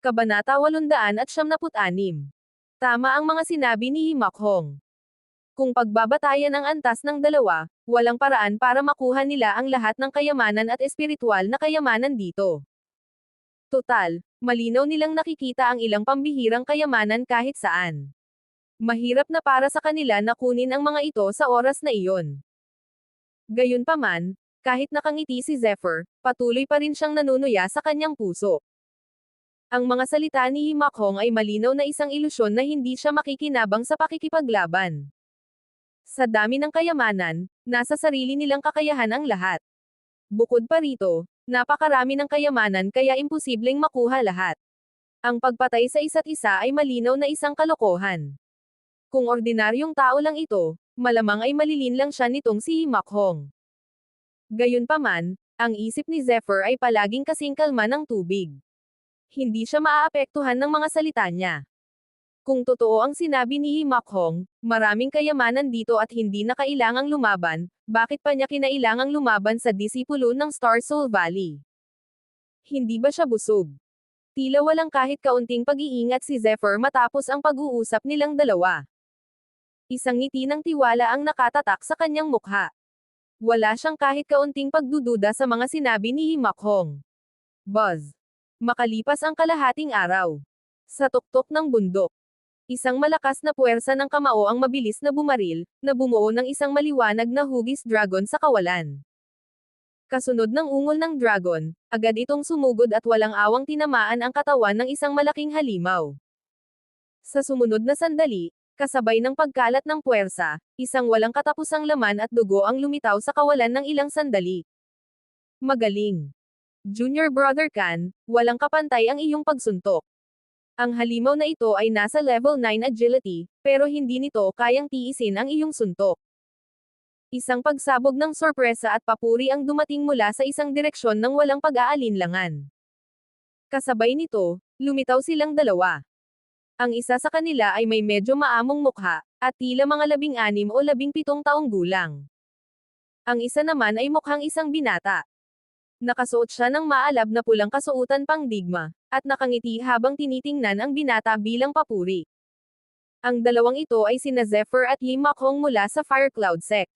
Kabanata 876. Tama ang mga sinabi ni Himakhong. Kung pagbabatayan ang antas ng dalawa, walang paraan para makuha nila ang lahat ng kayamanan at espiritual na kayamanan dito. Total, malinaw nilang nakikita ang ilang pambihirang kayamanan kahit saan. Mahirap na para sa kanila na kunin ang mga ito sa oras na iyon. Gayunpaman, kahit nakangiti si Zephyr, patuloy pa rin siyang nanunuya sa kanyang puso. Ang mga salita ni Himakhong ay malinaw na isang ilusyon na hindi siya makikinabang sa pakikipaglaban. Sa dami ng kayamanan, nasa sarili nilang kakayahan ang lahat. Bukod pa rito, napakarami ng kayamanan kaya imposibleng makuha lahat. Ang pagpatay sa isa't isa ay malinaw na isang kalokohan. Kung ordinaryong tao lang ito, malamang ay malilin lang siya nitong si Himakhong. Gayunpaman, ang isip ni Zephyr ay palaging kasing kalma ng tubig. Hindi siya maaapektuhan ng mga salita niya. Kung totoo ang sinabi ni Himakhong, maraming kayamanan dito at hindi na kailangang lumaban, bakit pa niya kinailangang lumaban sa disipulo ng Star Soul Valley? Hindi ba siya busog? Tila walang kahit kaunting pag-iingat si Zephyr matapos ang pag-uusap nilang dalawa. Isang ngiti ng tiwala ang nakatatak sa kanyang mukha. Wala siyang kahit kaunting pagdududa sa mga sinabi ni Himakhong. Buzz. Makalipas ang kalahating araw. Sa tuktok ng bundok. Isang malakas na puwersa ng kamao ang mabilis na bumaril, na bumuo ng isang maliwanag na hugis dragon sa kawalan. Kasunod ng ungol ng dragon, agad itong sumugod at walang awang tinamaan ang katawan ng isang malaking halimaw. Sa sumunod na sandali, kasabay ng pagkalat ng puwersa, isang walang katapusang laman at dugo ang lumitaw sa kawalan ng ilang sandali. Magaling. Junior Brother Kan, walang kapantay ang iyong pagsuntok. Ang halimaw na ito ay nasa level 9 agility, pero hindi nito kayang tiisin ang iyong suntok. Isang pagsabog ng sorpresa at papuri ang dumating mula sa isang direksyon ng walang pag-aalinlangan. Kasabay nito, lumitaw silang dalawa. Ang isa sa kanila ay may medyo maamong mukha, at tila mga 16 o 17 taong gulang. Ang isa naman ay mukhang isang binata. Nakasuot siya ng maalab na pulang kasuotan pang digma, at nakangiti habang tinitingnan ang binata bilang papuri. Ang dalawang ito ay sina Zephyr at Himakhong mula sa Fire Cloud Sect.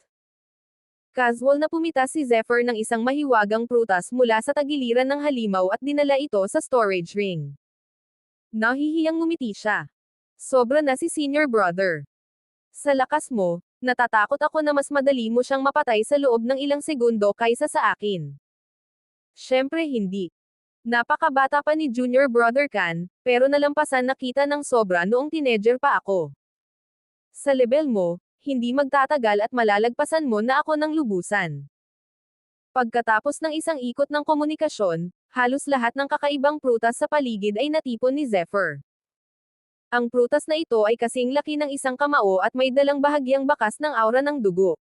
Casual na pumitas si Zephyr ng isang mahiwagang prutas mula sa tagiliran ng halimaw at dinala ito sa storage ring. Nahihiyang ngumiti siya. Sobra na si Senior Brother. Sa lakas mo, natatakot ako na mas madali mo siyang mapatay sa loob ng ilang segundo kaysa sa akin. Siyempre hindi. Napakabata pa ni Junior Brother Kan, pero nalampasan na kita ng sobra noong teenager pa ako. Sa level mo, hindi magtatagal at malalagpasan mo na ako ng lubusan. Pagkatapos ng isang ikot ng komunikasyon, halos lahat ng kakaibang prutas sa paligid ay natipon ni Zephyr. Ang prutas na ito ay kasing laki ng isang kamao at may dalang bahagyang bakas ng aura ng dugo.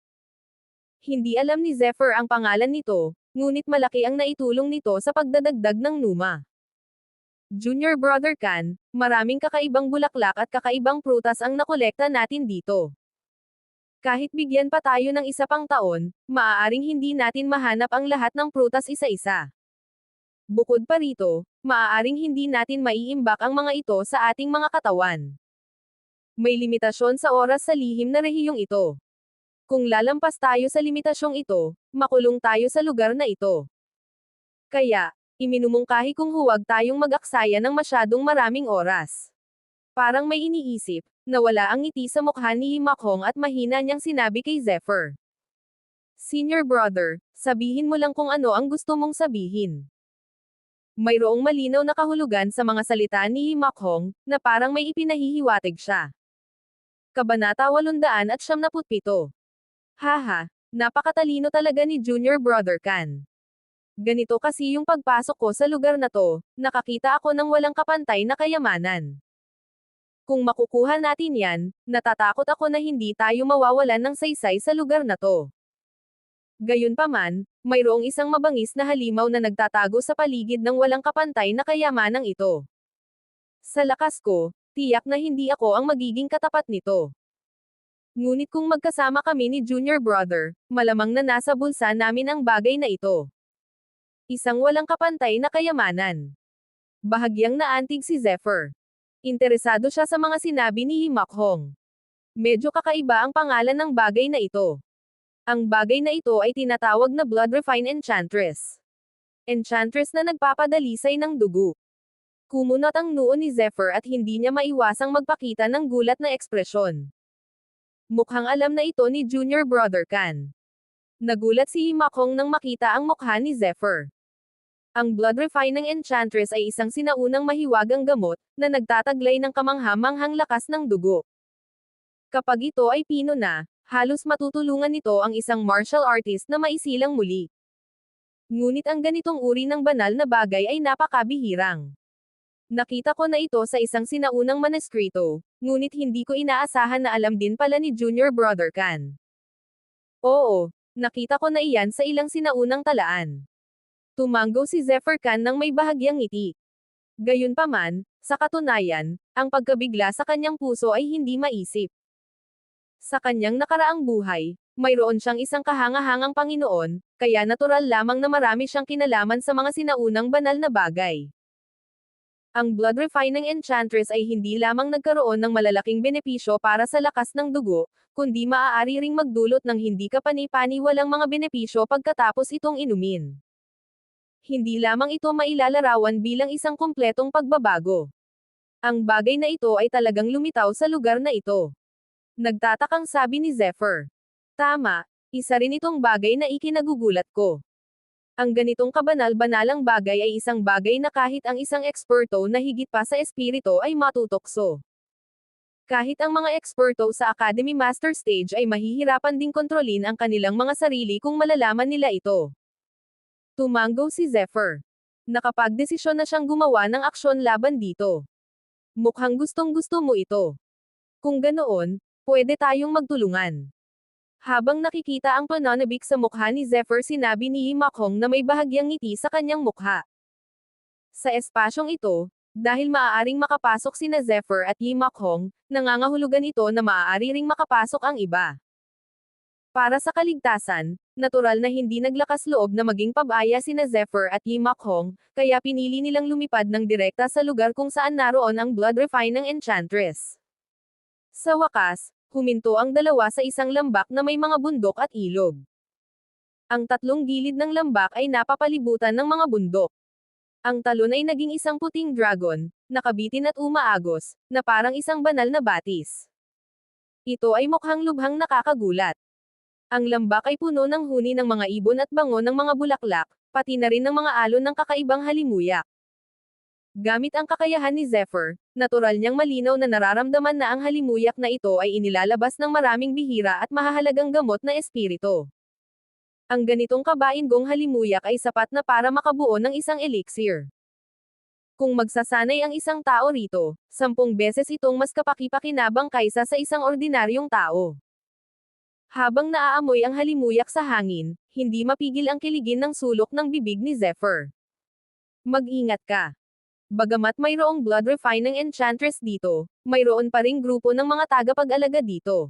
Hindi alam ni Zephyr ang pangalan nito, ngunit malaki ang naitulong nito sa pagdadagdag ng Numa. Junior Brother Kan, maraming kakaibang bulaklak at kakaibang prutas ang nakolekta natin dito. Kahit bigyan pa tayo ng isa pang taon, maaaring hindi natin mahanap ang lahat ng prutas isa-isa. Bukod pa rito, maaaring hindi natin maiimbak ang mga ito sa ating mga katawan. May limitasyon sa oras sa lihim na rehiyong ito. Kung lalampas tayo sa limitasyong ito, makulong tayo sa lugar na ito. Kaya, iminumungkahi kung huwag tayong mag-aksaya ng masyadong maraming oras. Parang may iniisip, na wala ang ngiti sa mukha ni Himakhong at mahina niyang sinabi kay Zephyr. Senior Brother, sabihin mo lang kung ano ang gusto mong sabihin. Mayroong malinaw na kahulugan sa mga salita ni Himakhong, na parang may ipinahihiwatig siya. Kabanata 877. Haha, napakatalino talaga ni Junior Brother Kan. Ganito kasi yung pagpasok ko sa lugar na to, nakakita ako ng walang kapantay na kayamanan. Kung makukuha natin yan, natatakot ako na hindi tayo mawawalan ng saysay sa lugar na to. Gayunpaman, mayroong isang mabangis na halimaw na nagtatago sa paligid ng walang kapantay na kayamanang ito. Sa lakas ko, tiyak na hindi ako ang magiging katapat nito. Ngunit kung magkasama kami ni Junior Brother, malamang na nasa bulsa namin ang bagay na ito. Isang walang kapantay na kayamanan. Bahagyang naantig si Zephyr. Interesado siya sa mga sinabi ni Himakhong. Medyo kakaiba ang pangalan ng bagay na ito. Ang bagay na ito ay tinatawag na Blood Refine Enchantress. Enchantress na nagpapadalisay ng dugo. Kumunot ang noo ni Zephyr at hindi niya maiwasang magpakita ng gulat na ekspresyon. Mukhang alam na ito ni Junior Brother Kan. Nagulat si Himakhong nang makita ang mukha ni Zephyr. Ang Blood Refining Enchantress ay isang sinaunang mahiwagang gamot, na nagtataglay ng kamangha-manghang lakas ng dugo. Kapag ito ay pino na, halos matutulungan nito ang isang martial artist na maisilang muli. Ngunit ang ganitong uri ng banal na bagay ay napakabihirang. Nakita ko na ito sa isang sinaunang manuskrito, ngunit hindi ko inaasahan na alam din pala ni Junior Brother Kan. Oo, nakita ko na iyan sa ilang sinaunang talaan. Tumanggo si Zephyr Kan ng may bahagyang ngiti. Gayunpaman, sa katunayan, ang pagkabigla sa kanyang puso ay hindi maisip. Sa kanyang nakaraang buhay, mayroon siyang isang kahangahangang Panginoon, kaya natural lamang na marami siyang kinalaman sa mga sinaunang banal na bagay. Ang Blood Refining Enchantress ay hindi lamang nagkaroon ng malalaking benepisyo para sa lakas ng dugo, kundi maaari ring magdulot ng hindi kapani-paniwalang mga benepisyo pagkatapos itong inumin. Hindi lamang ito mailalarawan bilang isang kumpletong pagbabago. Ang bagay na ito ay talagang lumitaw sa lugar na ito. Nagtatakang sabi ni Zephyr. Tama, isa rin itong bagay na ikinagugulat ko. Ang ganitong kabanal-banalang bagay ay isang bagay na kahit ang isang eksperto na higit pa sa espiritu ay matutokso. Kahit ang mga eksperto sa Academy Master Stage ay mahihirapan ding kontrolin ang kanilang mga sarili kung malalaman nila ito. Tumanggo si Zephyr. Nakapagdesisyon na siyang gumawa ng aksyon laban dito. Mukhang gustong-gusto mo ito. Kung ganoon, pwede tayong magtulungan. Habang nakikita ang pananabik sa mukha ni Zephyr, sinabi ni Himakhong na may bahagyang ngiti sa kanyang mukha. Sa espasyong ito, dahil maaaring makapasok sina Zephyr at Himakhong, nangangahulugan ito na maaari ring makapasok ang iba. Para sa kaligtasan, natural na hindi naglakas loob na maging pabaya sina Zephyr at Himakhong, kaya pinili nilang lumipad ng direkta sa lugar kung saan naroon ang Blood Refining Enchantress. Sa wakas, huminto ang dalawa sa isang lambak na may mga bundok at ilog. Ang tatlong gilid ng lambak ay napapalibutan ng mga bundok. Ang talon ay naging isang puting dragon, nakabitin at umaagos, na parang isang banal na batis. Ito ay mukhang lubhang nakakagulat. Ang lambak ay puno ng huni ng mga ibon at bango ng mga bulaklak, pati na rin ng mga alon ng kakaibang halimuyak. Gamit ang kakayahan ni Zephyr, natural niyang malinaw na nararamdaman na ang halimuyak na ito ay inilalabas ng maraming bihira at mahahalagang gamot na espiritu. Ang ganitong kabainggong halimuyak ay sapat na para makabuo ng isang elixir. Kung magsasanay ang isang tao rito, 10 beses itong mas kapaki-pakinabang kaysa sa isang ordinaryong tao. Habang naaamoy ang halimuyak sa hangin, hindi mapigil ang kiligin ng sulok ng bibig ni Zephyr. Mag-ingat ka. Bagamat mayroong Blood Refining Enchantress dito, mayroon pa ring grupo ng mga tagapag-alaga dito.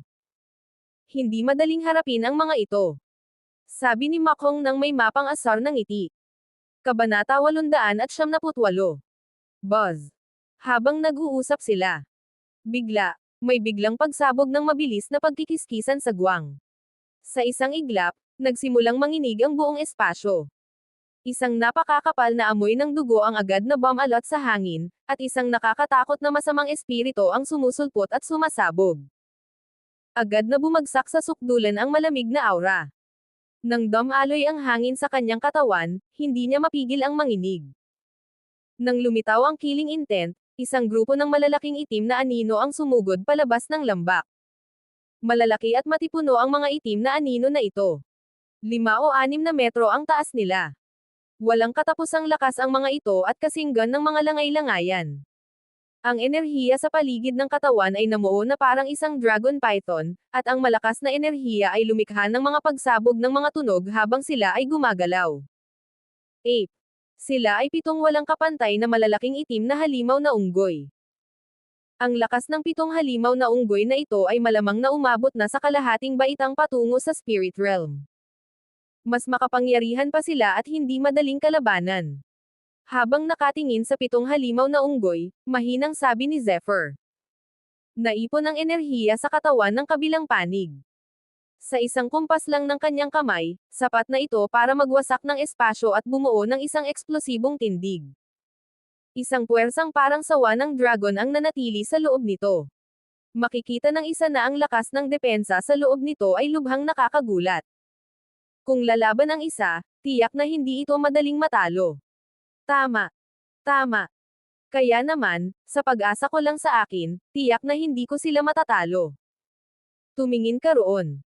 Hindi madaling harapin ang mga ito. Sabi ni Himakhong nang may mapang asar ng ngiti. Kabanata 878. Buzz. Habang nag-uusap sila. Bigla, may biglang pagsabog ng mabilis na pagkikiskisan sa guwang. Sa isang iglap, nagsimulang manginig ang buong espasyo. Isang napakakapal na amoy ng dugo ang agad na bumalot sa hangin, at isang nakakatakot na masamang espiritu ang sumusulpot at sumasabog. Agad na bumagsak sa sukdulan ang malamig na aura. Nang dumaloy ang hangin sa kanyang katawan, hindi niya mapigil ang manginig. Nang lumitaw ang killing intent, isang grupo ng malalaking itim na anino ang sumugod palabas ng lambak. Malalaki at matipuno ang mga itim na anino na ito. 5 o 6 na metro ang taas nila. Walang katapusang lakas ang mga ito at kasinggan ng mga langay-langayan. Ang enerhiya sa paligid ng katawan ay namuo na parang isang dragon python, at ang malakas na enerhiya ay lumikha ng mga pagsabog ng mga tunog habang sila ay gumagalaw. Ape. Sila ay 7 walang kapantay na malalaking itim na halimaw na unggoy. Ang lakas ng 7 halimaw na unggoy na ito ay malamang na umabot na sa kalahating baitang patungo sa spirit realm. Mas makapangyarihan pa sila at hindi madaling kalabanan. Habang nakatingin sa 7 halimaw na unggoy, mahinang sabi ni Zephyr. Naipon ang enerhiya sa katawan ng kabilang panig. Sa isang kumpas lang ng kanyang kamay, sapat na ito para magwasak ng espasyo at bumuo ng isang eksplosibong tindig. Isang puwersang parang sawa ng dragon ang nanatili sa loob nito. Makikita ng isa na ang lakas ng depensa sa loob nito ay lubhang nakakagulat. Kung lalaban ang isa, tiyak na hindi ito madaling matalo. Tama. Tama. Kaya naman, sa pag-asa ko lang sa akin, tiyak na hindi ko sila matatalo. Tumingin ka roon.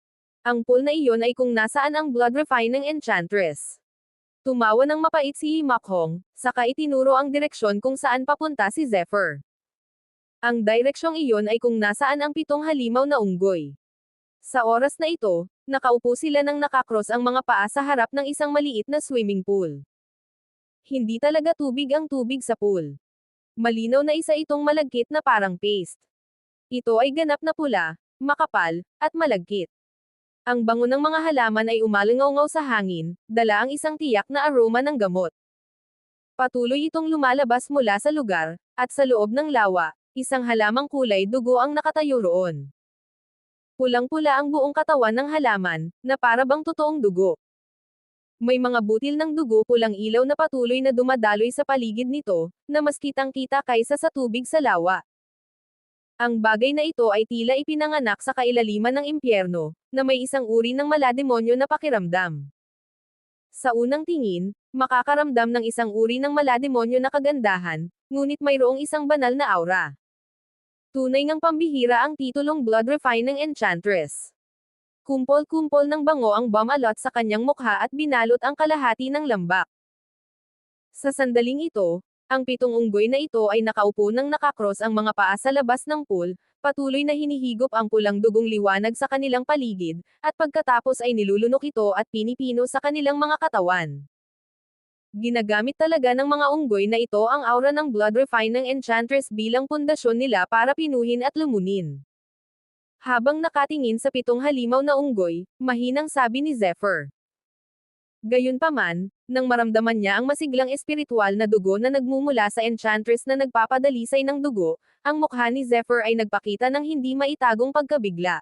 Ang pool na iyon ay kung nasaan ang blood refining enchantress. Tumawa ng mapait si Makhong, saka itinuro ang direksyon kung saan papunta si Zephyr. Ang direksyong iyon ay kung nasaan ang 7 halimaw na unggoy. Sa oras na ito, nakaupo sila nang nakakross ang mga paa sa harap ng isang maliit na swimming pool. Hindi talaga tubig ang tubig sa pool. Malinaw na isa itong malagkit na parang paste. Ito ay ganap na pula, makapal, at malagkit. Ang bango ng mga halaman ay umalingaw sa hangin, dala ang isang tiyak na aroma ng gamot. Patuloy itong lumalabas mula sa lugar, at sa loob ng lawa, isang halamang kulay dugo ang nakatayo roon. Pulang-pula ang buong katawan ng halaman, na para bang totoong dugo. May mga butil ng dugo pulang ilaw na patuloy na dumadaloy sa paligid nito, na mas kitang-kita kaysa sa tubig sa lawa. Ang bagay na ito ay tila ipinanganak sa kailaliman ng impyerno, na may isang uri ng malademonyo na pakiramdam. Sa unang tingin, makakaramdam ng isang uri ng malademonyo na kagandahan, ngunit mayroong isang banal na aura. Tunay ngang pambihira ang titulong Blood Refining Enchantress. Kumpol-kumpol ng bango ang bumalot sa kanyang mukha at binalot ang kalahati ng lambak. Sa sandaling ito, ang 7 unggoy na ito ay nakaupo nang nakakross ang mga paa sa labas ng pool, patuloy na hinihigop ang pulang dugong liwanag sa kanilang paligid, at pagkatapos ay nilulunok ito at pinipino sa kanilang mga katawan. Ginagamit talaga ng mga unggoy na ito ang aura ng Blood Refining Enchantress bilang pundasyon nila para pinuhin at lumunin. Habang nakatingin sa 7 halimaw na unggoy, mahinang sabi ni Zephyr. Gayunpaman, nang maramdaman niya ang masiglang espiritual na dugo na nagmumula sa enchantress na nagpapadalisay ng dugo, ang mukha ni Zephyr ay nagpakita ng hindi maitagong pagkabigla.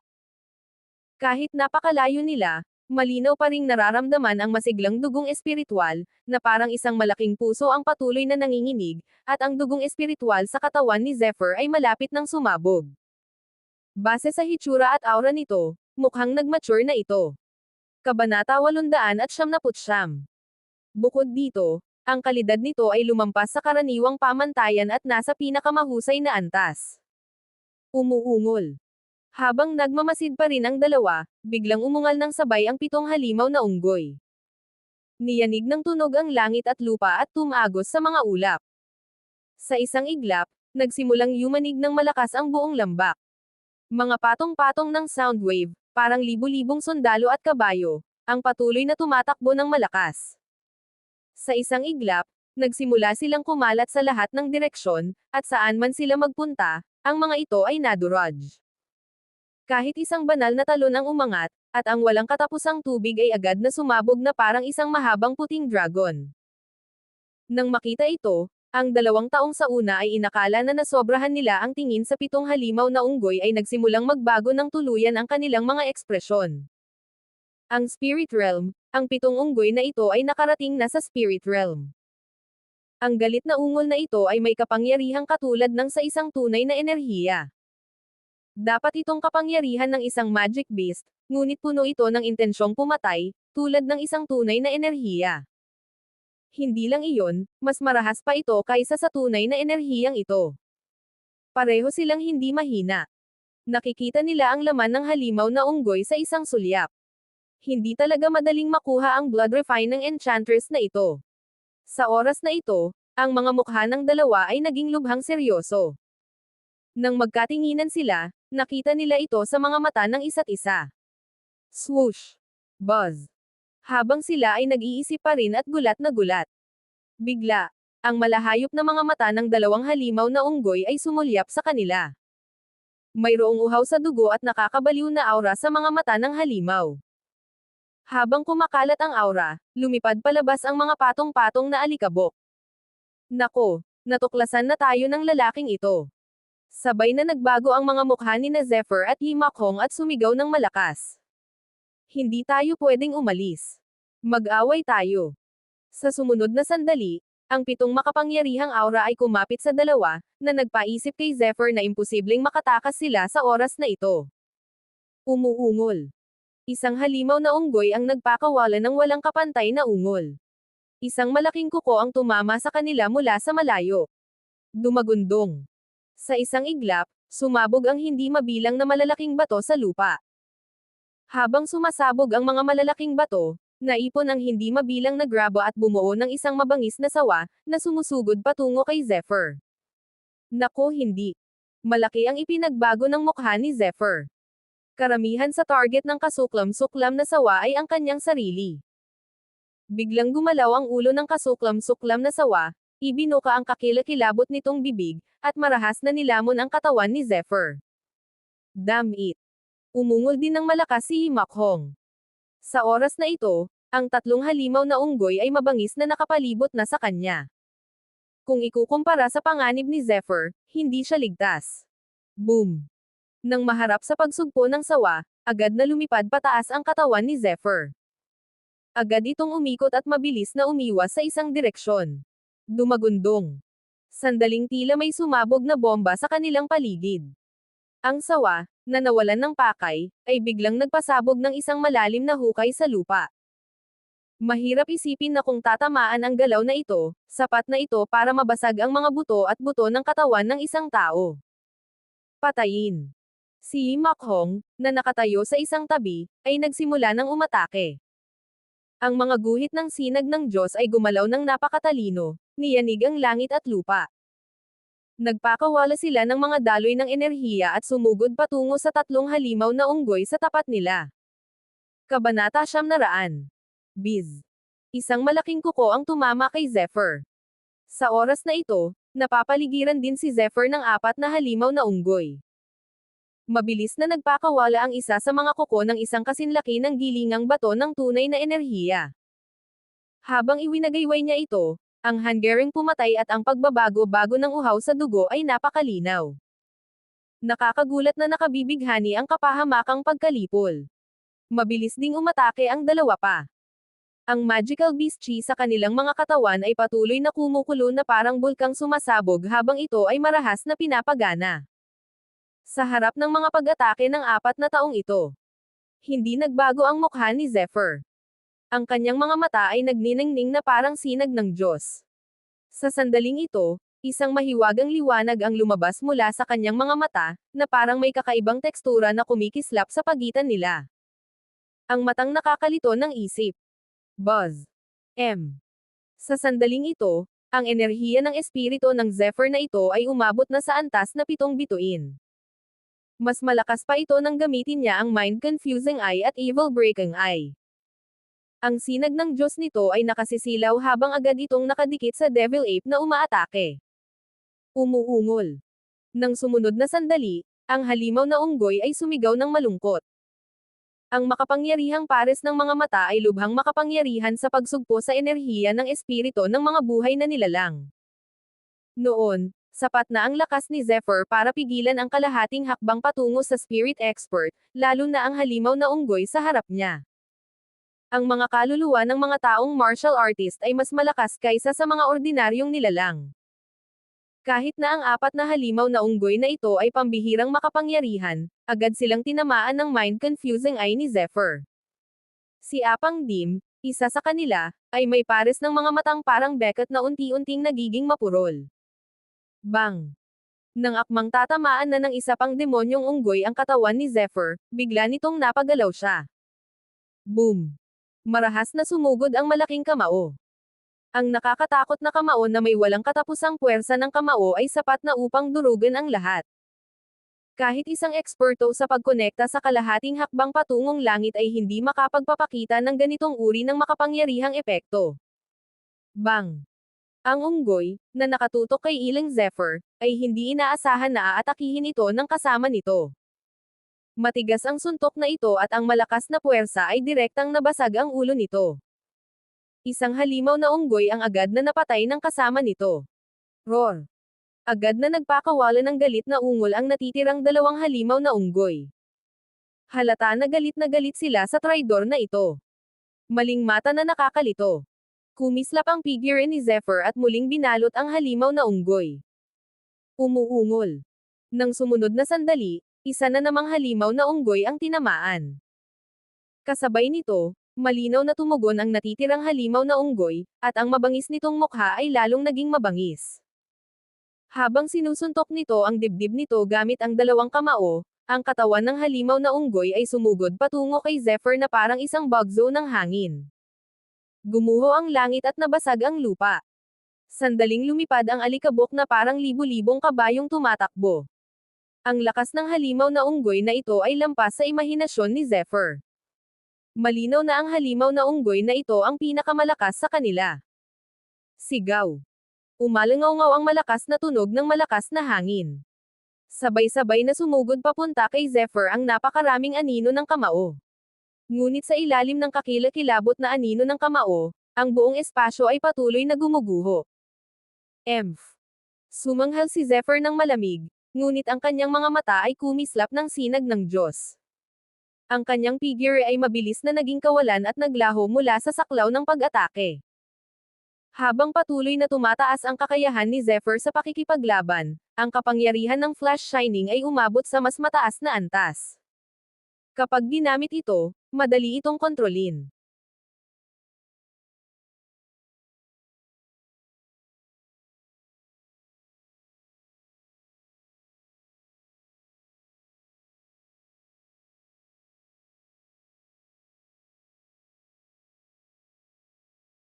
Kahit napakalayo nila, malinaw pa ring nararamdaman ang masiglang dugong espiritual, na parang isang malaking puso ang patuloy na nanginginig, at ang dugong espiritual sa katawan ni Zephyr ay malapit ng sumabog. Base sa hitsura at aura nito, mukhang nagmature na ito. Kabanata 899. Bukod dito, ang kalidad nito ay lumampas sa karaniwang pamantayan at nasa pinakamahusay na antas. Umuungol. Habang nagmamasid pa rin ang dalawa, biglang umungal ng sabay ang 7 halimaw na unggoy. Niyanig ng tunog ang langit at lupa at tumagos sa mga ulap. Sa isang iglap, nagsimulang yumanig ng malakas ang buong lambak. Mga patong-patong ng sound wave, parang libu-libong sundalo at kabayo, ang patuloy na tumatakbo ng malakas. Sa isang iglap, nagsimula silang kumalat sa lahat ng direksyon, at saan man sila magpunta, ang mga ito ay nadurog. Kahit isang banal na talon ang umangat, at ang walang katapusang tubig ay agad na sumabog na parang isang mahabang puting dragon. Nang makita ito, ang 2 taong sa una ay inakala na nasobrahan nila ang tingin sa 7 halimaw na unggoy ay nagsimulang magbago ng tuluyan ang kanilang mga ekspresyon. Ang Spirit Realm, ang 7 unggoy na ito ay nakarating na sa Spirit Realm. Ang galit na ungol na ito ay may kapangyarihang katulad ng sa isang tunay na enerhiya. Dapat itong kapangyarihan ng isang magic beast, ngunit puno ito ng intensyong pumatay, tulad ng isang tunay na enerhiya. Hindi lang iyon, mas marahas pa ito kaysa sa tunay na enerhiyang ito. Pareho silang hindi mahina. Nakikita nila ang laman ng halimaw na unggoy sa isang sulyap. Hindi talaga madaling makuha ang blood refining enchantress na ito. Sa oras na ito, ang mga mukha ng dalawa ay naging lubhang seryoso. Nang magkatinginan sila, nakita nila ito sa mga mata ng isa't isa. Swoosh! Buzz! Habang sila ay nag-iisip pa rin at gulat na gulat. Bigla, ang malahayop na mga mata ng 2 halimaw na unggoy ay sumulyap sa kanila. Mayroong uhaw sa dugo at nakakabaliw na aura sa mga mata ng halimaw. Habang kumakalat ang aura, lumipad palabas ang mga patong-patong na alikabok. Nako, natuklasan na tayo ng lalaking ito. Sabay na nagbago ang mga mukha ni na Zephyr at Yi Makhong at sumigaw ng malakas. Hindi tayo pwedeng umalis. Mag-away tayo. Sa sumunod na sandali, ang pitong makapangyarihang aura ay kumapit sa dalawa, na nagpaisip kay Zephyr na imposibleng makatakas sila sa oras na ito. Umuungol. Isang halimaw na unggoy ang nagpakawala ng walang kapantay na ungol. Isang malaking kuko ang tumama sa kanila mula sa malayo. Dumagundong. Sa isang iglap, sumabog ang hindi mabilang na malalaking bato sa lupa. Habang sumasabog ang mga malalaking bato, naipon ang hindi mabilang na grabo at bumuo ng isang mabangis na sawa, na sumusugod patungo kay Zephyr. Nako hindi. Malaki ang ipinagbago ng mukha ni Zephyr. Karamihan sa target ng kasuklam-suklam na sawa ay ang kanyang sarili. Biglang gumalaw ang ulo ng kasuklam-suklam na sawa, ibinuka ang kakilakilabot nitong bibig, at marahas na nilamon ang katawan ni Zephyr. Damn it! Umungol din ng malakas si Yi Makhong. Sa oras na ito, ang tatlong halimaw na unggoy ay mabangis na nakapalibot na sa kanya. Kung ikukumpara sa panganib ni Zephyr, hindi siya ligtas. Boom! Nang maharap sa pagsugpo ng sawa, agad na lumipad pataas ang katawan ni Zephyr. Agad itong umikot at mabilis na umiwas sa isang direksyon. Dumagundong. Sandaling tila may sumabog na bomba sa kanilang paligid. Ang sawa, na nawalan ng pakay, ay biglang nagpasabog ng isang malalim na hukay sa lupa. Mahirap isipin na kung tatamaan ang galaw na ito, sapat na ito para mabasag ang mga buto at buto ng katawan ng isang tao. Patayin. Si Yi Makhong, na nakatayo sa isang tabi, ay nagsimula ng umatake. Ang mga guhit ng sinag ng Diyos ay gumalaw ng napakatalino, niyanig ang langit at lupa. Nagpakawala sila ng mga daloy ng enerhiya at sumugod patungo sa tatlong halimaw na unggoy sa tapat nila. Kabanata 900. Biz. Isang malaking kuko ang tumama kay Zephyr. Sa oras na ito, napapaligiran din si Zephyr ng apat na halimaw na unggoy. Mabilis na nagpakawala ang isa sa mga kuko ng isang kasinlaki ng gilingang bato ng tunay na enerhiya. Habang iwinagayway niya ito, ang hanggering pumatay at ang pagbabago-bago ng uhaw sa dugo ay napakalinaw. Nakakagulat na nakabibighani ang kapahamakang pagkalipol. Mabilis ding umatake ang dalawa pa. Ang magical beast chi sa kanilang mga katawan ay patuloy na kumukulo na parang bulkang sumasabog habang ito ay marahas na pinapagana. Sa harap ng mga pag-atake ng apat na taong ito, hindi nagbago ang mukha ni Zephyr. Ang kanyang mga mata ay nagniningning na parang sinag ng Diyos. Sa sandaling ito, isang mahiwagang liwanag ang lumabas mula sa kanyang mga mata, na parang may kakaibang tekstura na kumikislap sa pagitan nila. Ang matang nakakalito ng isip. Buzz. M. Sa sandaling ito, ang enerhiya ng espiritu ng Zephyr na ito ay umabot na sa antas na 7 bituin. Mas malakas pa ito nang gamitin niya ang mind-confusing eye at evil-breaking eye. Ang sinag ng Diyos nito ay nakasisilaw habang agad itong nakadikit sa Devil Ape na umaatake. Umuungol. Nang sumunod na sandali, ang halimaw na unggoy ay sumigaw ng malungkot. Ang makapangyarihang pares ng mga mata ay lubhang makapangyarihan sa pagsugpo sa enerhiya ng espiritu ng mga buhay na nilalang. Noon, sapat na ang lakas ni Zephyr para pigilan ang kalahating hakbang patungo sa spirit expert, lalo na ang halimaw na unggoy sa harap niya. Ang mga kaluluwa ng mga taong martial artist ay mas malakas kaysa sa mga ordinaryong nilalang. Kahit na ang apat na halimaw na unggoy na ito ay pambihirang makapangyarihan, agad silang tinamaan ng mind-confusing eye ni Zephyr. Si Apang Dim, isa sa kanila, ay may pares ng mga matang parang bekat na unti-unting nagiging mapurol. Bang! Nang akmang tatamaan na ng isa pang demonyong unggoy ang katawan ni Zephyr, bigla nitong napagalaw siya. Boom! Marahas na sumugod ang malaking kamao. Ang nakakatakot na kamao na may walang katapusang puwersa ng kamao ay sapat na upang durugan ang lahat. Kahit isang eksperto sa pagkonekta sa kalahating hakbang patungong langit ay hindi makapagpapakita ng ganitong uri ng makapangyarihang epekto. Bang! Ang unggoy, na nakatutok kay Ilang Zephyr, ay hindi inaasahan na aatakihin ito ng kasama nito. Matigas ang suntok na ito at ang malakas na puwersa ay direktang nabasag ang ulo nito. Isang halimaw na unggoy ang agad na napatay ng kasama nito. Roar! Agad na nagpakawala ng galit na ungol ang natitirang dalawang halimaw na unggoy. Halata na galit sila sa traidor na ito. Maling mata na nakakalito. Kumislap ang figure ni Zephyr at muling binalot ang halimaw na unggoy. Umuungol. Nang sumunod na sandali, isa na namang halimaw na unggoy ang tinamaan. Kasabay nito, malinaw na tumugon ang natitirang halimaw na unggoy, at ang mabangis nitong mukha ay lalong naging mabangis. Habang sinusuntok nito ang dibdib nito gamit ang dalawang kamao, ang katawan ng halimaw na unggoy ay sumugod patungo kay Zephyr na parang isang bagzo ng hangin. Gumuho ang langit at nabasag ang lupa. Sandaling lumipad ang alikabok na parang libu-libong kabayong tumatakbo. Ang lakas ng halimaw na unggoy na ito ay lampas sa imahinasyon ni Zephyr. Malinaw na ang halimaw na unggoy na ito ang pinakamalakas sa kanila. Sigaw. Umalangaw ang malakas na tunog ng malakas na hangin. Sabay-sabay na sumugod papunta kay Zephyr ang napakaraming anino ng kamao. Ngunit sa ilalim ng kakilakilabot na anino ng kamao, ang buong espasyo ay patuloy na gumuguho. Sumanghal si Zephyr ng malamig, ngunit ang kanyang mga mata ay kumislap ng sinag ng Diyos. Ang kanyang figure ay mabilis na naging kawalan at naglaho mula sa saklaw ng pag-atake. Habang patuloy na tumataas ang kakayahan ni Zephyr sa pakikipaglaban, ang kapangyarihan ng Flash Shining ay umabot sa mas mataas na antas. Kapag ginamit ito, madali itong kontrolin.